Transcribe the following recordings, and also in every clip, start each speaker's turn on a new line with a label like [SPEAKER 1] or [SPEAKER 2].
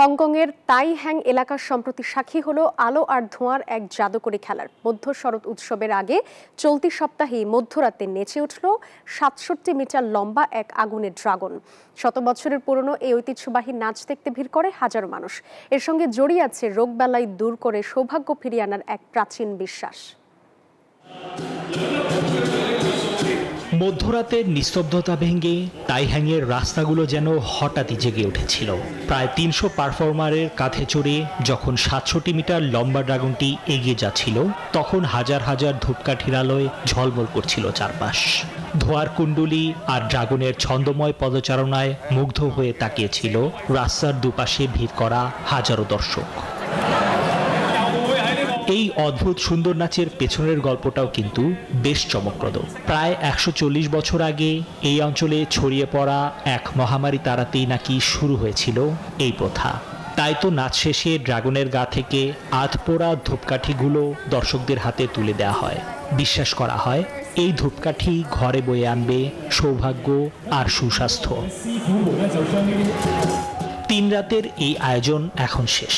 [SPEAKER 1] হংকংয়ের তাই হ্যাং এলাকার সম্প্রতি সাক্ষী হলো আলো আর ধোঁয়ার এক জাদুকরী খেলার। মধ্য শরৎ উৎসবের আগে চলতি সপ্তাহেই মধ্যরাতে নেচে উঠল ৬৭ মিটার লম্বা এক আগুনের ড্রাগন। শত বছরের পুরনো এই ঐতিহ্যবাহী নাচ দেখতে ভিড় করে হাজারো মানুষ। এর সঙ্গে জড়িয়ে আছে রোগবালাই দূর করে সৌভাগ্য ফিরিয়ে আনার এক প্রাচীন বিশ্বাস।
[SPEAKER 2] মধ্যরাতের নিস্তব্ধতা ভেঙে তাইহ্যাংয়ের রাস্তাগুলো যেন হঠাৎই জেগে উঠেছিল। প্রায় ৩০০ পারফর্মারের কাঁধে চড়ে যখন ৬৭ মিটার লম্বা ড্রাগনটি এগিয়ে যাচ্ছিল, তখন হাজার হাজার ধূপকাঠির আলোয় ঝলমল করছিল চারপাশ। ধোঁয়ার কুণ্ডুলি আর ড্রাগনের ছন্দময় পদচারণায় মুগ্ধ হয়ে তাকিয়েছিল রাস্তার দুপাশে ভিড় করা হাজারো দর্শক। এই অদ্ভুত সুন্দর নাচের পেছনের গল্পটাও কিন্তু বেশ চমকপ্রদ। প্রায় ১৪০ বছর আগে এই অঞ্চলে ছড়িয়ে পড়া এক মহামারী তাড়াতেই নাকি শুরু হয়েছিল এই প্রথা। তাই তো নাচ শেষে ড্রাগনের গা থেকে আধপোড়া ধূপকাঠিগুলো দর্শকদের হাতে তুলে দেওয়া হয়। বিশ্বাস করা হয় এই ধূপকাঠি ঘরে বয়ে আনবে সৌভাগ্য আর সুস্বাস্থ্য। ৩ রাতের এই আয়োজন এখন শেষ,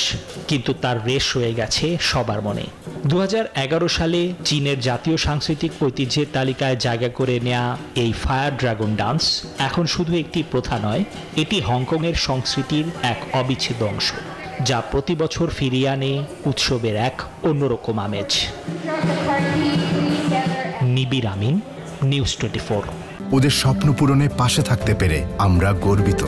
[SPEAKER 2] কিন্তু তার রেশ রয়ে গেছে সবার মনে। ২০১১ সালে চীনের জাতীয় সাংস্কৃতিক ঐতিহ্যের তালিকায় জায়গা করে নেয়া এই ফায়ার ড্রাগন ডান্স এখন শুধু একটি প্রথা নয়, এটি হংকংয়ের সংস্কৃতির এক অবিচ্ছেদ্য অংশ, যা প্রতি বছর ফিরিয়ে আনে উৎসবের এক অন্যরকম আমেজ। নিবিড় আমিন, নিউজ 24।
[SPEAKER 3] ওদের স্বপ্ন পূরণে পাশে থাকতে পেরে আমরা গর্বিত।